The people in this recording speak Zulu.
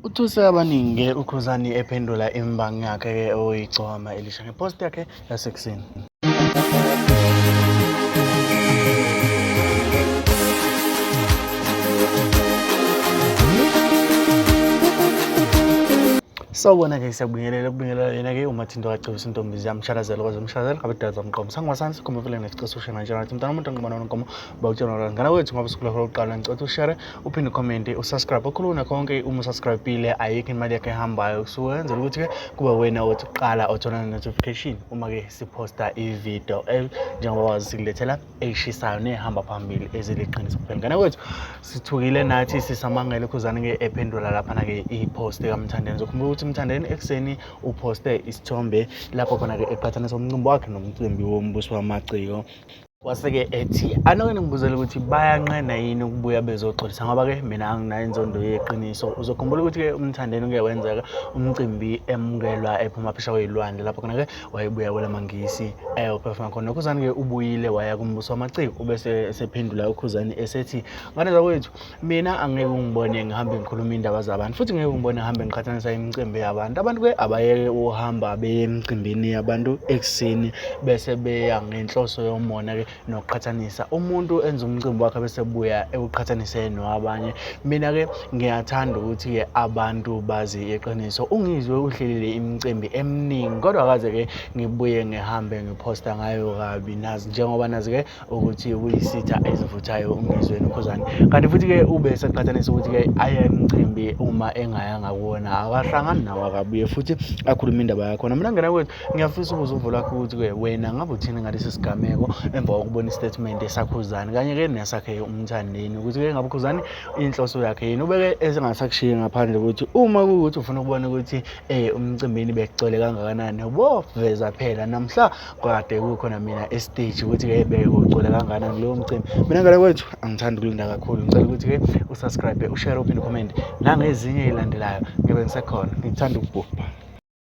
Uthuse abaningi uKhuzani ephendula imbangi yakhe oyigcoma elisha ngepost yakhe yasekuseni. Sawubona-ke siyakubingelela yena-ke umathinto kacebisa intombi ziyamshadazela kwaze umshadazela abadala zamqomo sangwasansi khomba vele nesicelo ushena njalo nathi mntana umuntu ngibona nonkomo bawutshela ngalo ngana wethu ngoba sikhula lokuqala ngicela ushare uphinde ucommente usubscribe okhuluna konke uma usubscribe-ile ayikho imali yakhe ehambayo kusukwenzela ukuthi-ke kuba wena othi kuqala othola notification uma-ke siposta ivideo njengoba wazi sikulethela eshisayo nehamba phambili eziliqiniso kuphela. Ngana wethu sithukile nathi sisamangele uKhuzani-ke ephendula laphana-ke ipost kaMthandeni zokhumbula ukuthi Mthandeni ekuseni uposte isithombe lapho khona-ke eqhathanisa umncimbi wakhe nomcimbi wombuso wamaciko. Wase-ke ethi anokene ngibuzele ukuthi bayanqena yini ukubuya bezoxolisa ngoba-ke mina anginayo inzondo yeqiniso. Uzokhumbula ukuthi-ke uMthandeni uke wenzeka umcimbi emukelwa ephuma phesha kwey'lwandle lapho khona-ke wayebuya kwelamangisi eyophefoma khona. uKhuzani-ke ubuyile waya kumbuso wamaciko ubese esephendula uKhuzani esethi nganeza kwethu mina angeke ungibone ngihambe ngikhuluma iy'ndaba zabantu futhi ngeke ungibone ngihambe ngiqhathanisa imicimbi yabantu. Abantu-ke abayeke uhamba beye emcimbini yabantu ekuseni bese beya ngenhloso yomona-ke nokuqhathanisa umuntu enza umcimbi wakhe bese buya ewuqhathanise nowabanye. Mina-ke ngiyathanda ukuthi-ke abantu bazi iqiniso. Ungizwe uhlelile imicimbi eminingi kodwa akaze-ke ngibuye ngihambe ngiphosta ngayo kabi nazi njengoba nazi-ke ukuthi uyisitha ezivuthayo Ungizweni uKhuzani. Kanti futhi-ke ube seqhathanisa ukuthi-ke aye emcimbi uma engayanga kuwona akahlangani nawo akabuye futhi akhuluma indaba yakhona. Mina ngena kwethu ngiyafisa ukuzwa uvo lakho ukuthi-ke wena ngabe uthini ngalesi sigameko emva kokubona istatement esaKhuzani kanye-ke nesakhe uMthandeni ukuthi-ke ngabe uKhuzani inhloso yakhe yini. Ubeke engasakushiye ngaphandle ukuthi uma kuwukuthi ufuna ukubona ukuthi umcimbini bekugcwele kangakanani boveza phela namhla kade kukhona mina estage ukuthi-ke bekugcwele kangakanani kulowo mcimbi. Mina ngale kwethu angithandi ukulinda kakhulu ngicela ukuthi-ke usubscribe ushare uphinde ucommente nangezinye ey'landelayo ngibe ngisekhona ngithanda ukubhubha.